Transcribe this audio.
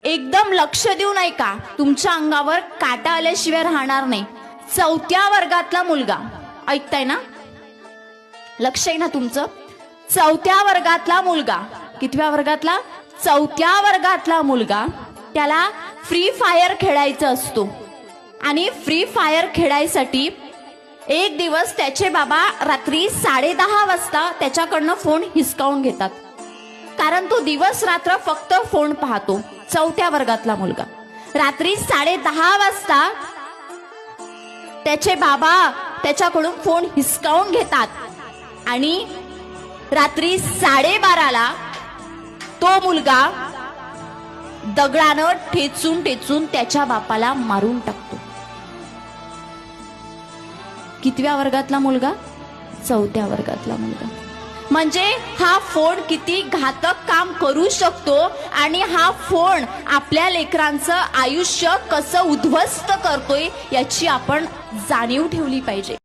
एकदम लक्ष देऊन ऐका, तुमच्या अंगावर काटा आल्याशिवाय राहणार नाही। 4थ्या वर्गातला मुलगा, ऐकताय ना, लक्ष आहे ना तुमचं? 4थ्या वर्गातला मुलगा, कितव्या वर्गातला? 4थ्या वर्गातला मुलगा, त्याला फ्री फायर खेळायचं असतो आणि फ्री फायर खेळायसाठी एक दिवस त्याचे बाबा रात्री 10:30 वाजता त्याच्याकडनं फोन हिसकावून घेतात, कारण तो दिवस रात्र फक्त फोन पाहतो। 4थ्या वर्गातला मुलगा रात्री 10:30 वाजता त्याचे बाबा त्याच्याकडून फोन हिसकावून घेतात आणि रात्री 12:30ला तो मुलगा दगडानं ठेचून ठेचून त्याच्या बापाला मारून टाकतो। कितव्या वर्गातला मुलगा? 4थ्या वर्गातला मुलगा। म्हणजे हा फोन किती घातक काम करू शकतो आणि हा फोन आपल्या लेकरांचं आयुष्य कसं उद्ध्वस्त करतोय याची आपण जाणीव ठेवली पाहिजे।